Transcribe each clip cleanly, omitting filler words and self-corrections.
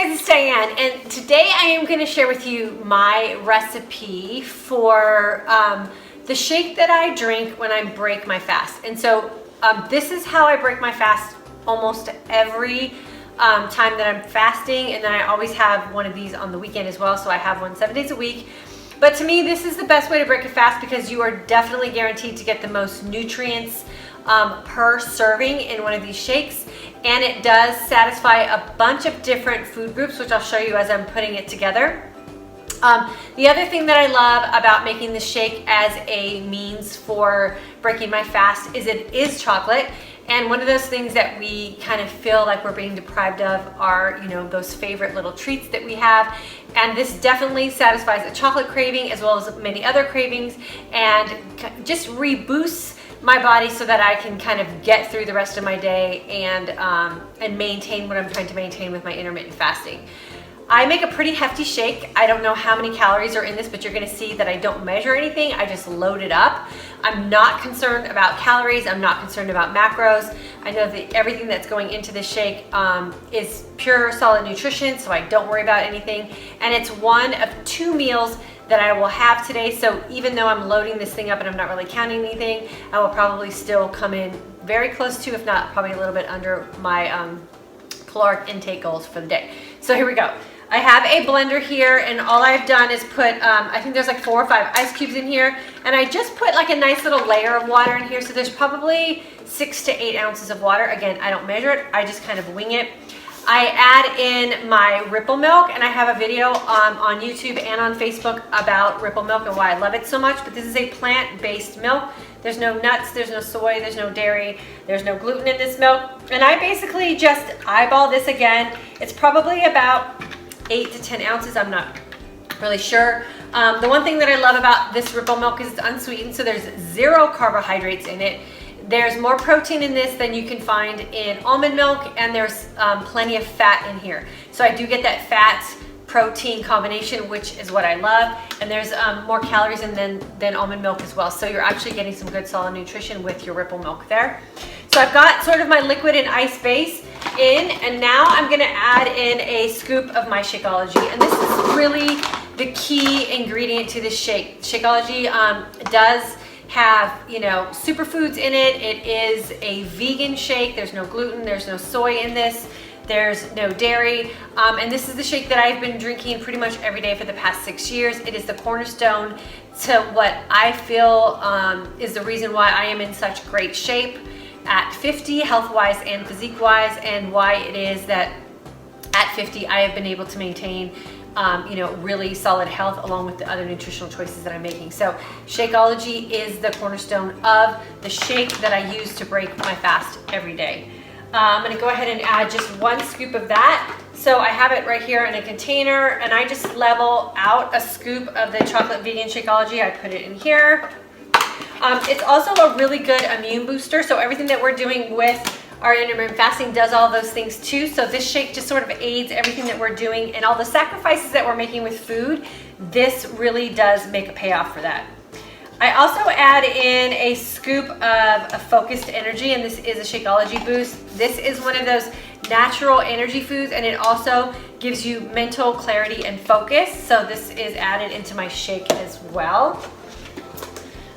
guys, it's Diane, and today I am going to share with you my recipe for the shake that I drink when I break my fast. And so this is how I break my fast almost every time that I'm fasting, and then I always have one of these on the weekend as well, so I have one 7 days a week. But to me, this is the best way to break a fast because you are definitely guaranteed to get the most nutrients per serving in one of these shakes, and it does satisfy a bunch of different food groups, which I'll show you as I'm putting it together. The other thing that I love about making the shake as a means for breaking my fast is it is chocolate, and one of those things that we kind of feel like we're being deprived of are, you know, those favorite little treats that we have, and this definitely satisfies a chocolate craving as well as many other cravings and just reboosts my body so that I can kind of get through the rest of my day and maintain what I'm trying to maintain with my intermittent fasting. I make a pretty hefty shake. I don't know how many calories are in this, but you're gonna see that I don't measure anything. I just load it up. I'm not concerned about calories. I'm not concerned about macros. I know that everything that's going into this shake is pure solid nutrition, so I don't worry about anything. And it's one of 2 meals that I will have today. So even though I'm loading this thing up and I'm not really counting anything, I will probably still come in very close to, if not probably a little bit under my caloric intake goals for the day. So here we go. I have a blender here, and all I've done is put, I think there's like 4 or 5 ice cubes in here, and I just put like a nice little layer of water in here. So there's probably 6 to 8 ounces of water. Again, I don't measure it. I just kind of wing it. I add in my Ripple milk, and I have a video on YouTube and on Facebook about Ripple milk and why I love it so much, but this is a plant-based milk. There's no nuts, there's no soy, there's no dairy, there's no gluten in this milk, and I basically just eyeball this again. It's probably about 8 to 10 ounces, I'm not really sure. The one thing that I love about this Ripple milk is it's unsweetened, so there's 0 carbohydrates in it. There's more protein in this than you can find in almond milk, and there's plenty of fat in here. So I do get that fat protein combination, which is what I love, and there's more calories in than almond milk as well. So you're actually getting some good solid nutrition with your Ripple milk there. So I've got sort of my liquid and ice base in, and now I'm gonna add in a scoop of my Shakeology, and this is really the key ingredient to this shake. Shakeology does have, you know, superfoods in it. It is a vegan shake. There's no gluten, there's no soy in this, there's no dairy, and this is the shake that I've been drinking pretty much every day for the past 6 years. It is the cornerstone to what I feel is the reason why I am in such great shape at 50, health-wise and physique-wise, and why it is that at 50 I have been able to maintain you know, really solid health along with the other nutritional choices that I'm making. So Shakeology is the cornerstone of the shake that I use to break my fast every day. I'm gonna go ahead and add just 1 scoop of that. So I have it right here in a container, and I just level out a scoop of the chocolate vegan Shakeology. I put it in here. It's also a really good immune booster. So everything that we're doing with our intermittent fasting does all those things too. So this shake just sort of aids everything that we're doing, and all the sacrifices that we're making with food, this really does make a payoff for that. I also add in a scoop of a focused energy, and this is a Shakeology boost. This is one of those natural energy foods, and it also gives you mental clarity and focus. So this is added into my shake as well.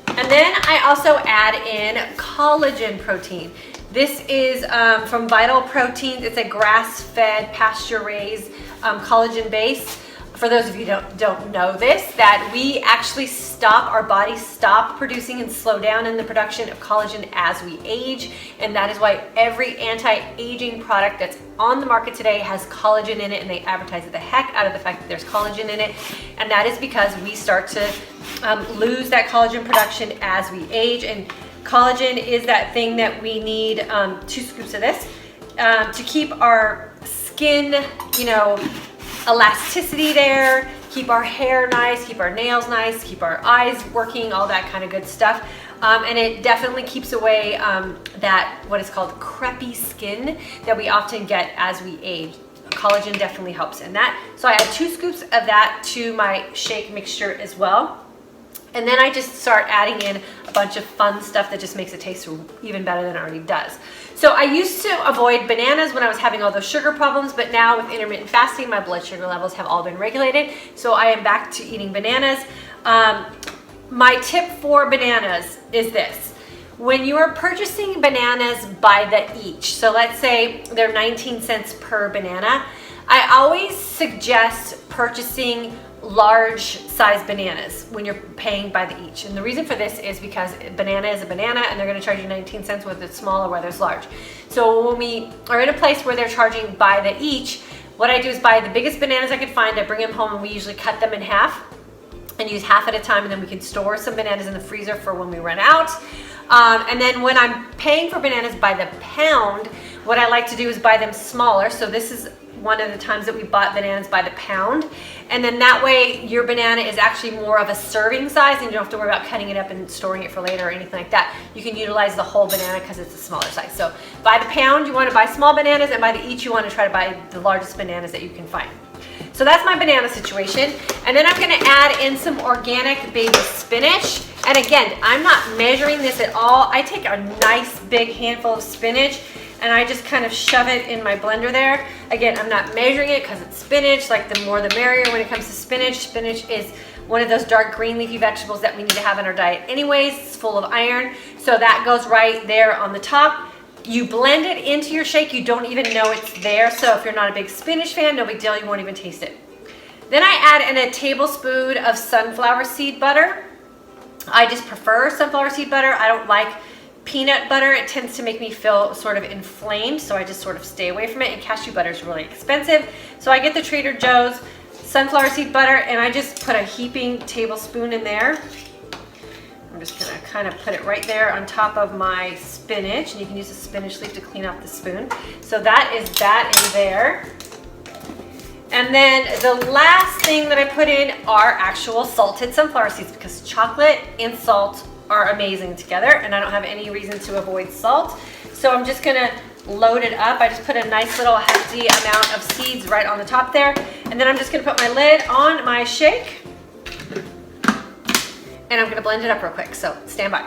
And then I also add in collagen protein. This is from Vital Proteins. It's a grass-fed, pasture-raised collagen base. For those of you who don't know this, that we actually our bodies stop producing and slow down in the production of collagen as we age, and that is why every anti-aging product that's on the market today has collagen in it, and they advertise the heck out of the fact that there's collagen in it, and that is because we start to lose that collagen production as we age. And collagen is that thing that we need, 2 scoops of this, to keep our skin, you know, elasticity there, keep our hair nice, keep our nails nice, keep our eyes working, all that kind of good stuff. And it definitely keeps away that what is called crepey skin that we often get as we age. Collagen definitely helps in that. So I add 2 scoops of that to my shake mixture as well. And then I just start adding in a bunch of fun stuff that just makes it taste even better than it already does. So I used to avoid bananas when I was having all those sugar problems, but now with intermittent fasting, my blood sugar levels have all been regulated. So I am back to eating bananas. My tip for bananas is this. When you are purchasing bananas by the each, so let's say they're 19 cents per banana, I always suggest purchasing large size bananas when you're paying by the each. And the reason for this is because banana is a banana and they're going to charge you 19 cents whether it's small or whether it's large. So when we are in a place where they're charging by the each, what I do is buy the biggest bananas I could find. I bring them home and we usually cut them in half and use half at a time, and then we can store some bananas in the freezer for when we run out. And then when I'm paying for bananas by the pound, what I like to do is buy them smaller. So this is one of the times that we bought bananas by the pound. And then that way your banana is actually more of a serving size and you don't have to worry about cutting it up and storing it for later or anything like that. You can utilize the whole banana because it's a smaller size. So by the pound, you want to buy small bananas, and by the each, you want to try to buy the largest bananas that you can find. So that's my banana situation. And then I'm going to add in some organic baby spinach. And again, I'm not measuring this at all. I take a nice big handful of spinach and I just kind of shove it in my blender there. Again, I'm not measuring it because it's spinach. Like, the more the merrier when it comes to spinach. Spinach is one of those dark green leafy vegetables that we need to have in our diet anyways. It's full of iron. So that goes right there on the top. You blend it into your shake. You don't even know it's there. So if you're not a big spinach fan, no big deal. You won't even taste it. Then I add in a tablespoon of sunflower seed butter. I just prefer sunflower seed butter. I don't like peanut butter. It tends to make me feel sort of inflamed, so I just sort of stay away from it. And cashew butter is really expensive. So I get the Trader Joe's sunflower seed butter and I just put a heaping tablespoon in there. I'm just gonna kind of put it right there on top of my spinach, and you can use a spinach leaf to clean off the spoon. So that is that in there. And then the last thing that I put in are actual salted sunflower seeds, because chocolate and salt are amazing together and I don't have any reason to avoid salt. So I'm just gonna load it up. I just put a nice little hefty amount of seeds right on the top there. And then I'm just gonna put my lid on my shake and I'm gonna blend it up real quick, so stand by.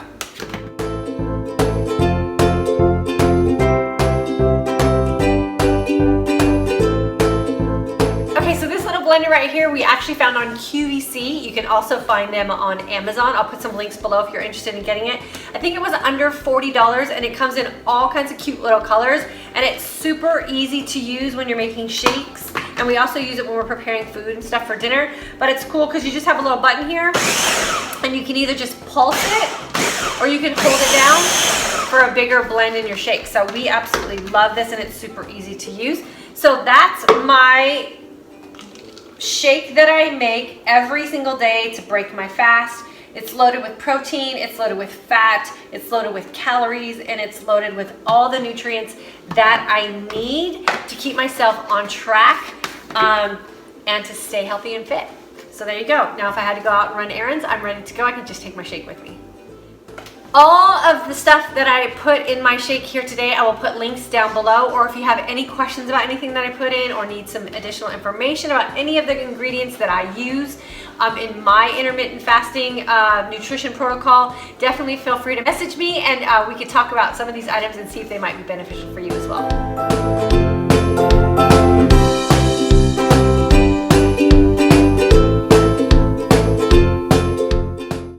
Blender right here we actually found on QVC. You can also find them on Amazon. I'll put some links below if you're interested in getting it. I think it was under $40 and it comes in all kinds of cute little colors, and it's super easy to use when you're making shakes, and we also use it when we're preparing food and stuff for dinner. But it's cool because you just have a little button here and you can either just pulse it or you can hold it down for a bigger blend in your shake. So we absolutely love this and it's super easy to use. So that's my shake that I make every single day to break my fast. It's loaded with protein, it's loaded with fat, it's loaded with calories, and it's loaded with all the nutrients that I need to keep myself on track and to stay healthy and fit. So there you go. Now if I had to go out and run errands, I'm ready to go. I can just take my shake with me. All of the stuff that I put in my shake here today, I will put links down below, or if you have any questions about anything that I put in or need some additional information about any of the ingredients that I use in my intermittent fasting nutrition protocol, definitely feel free to message me and we could talk about some of these items and see if they might be beneficial for you as well.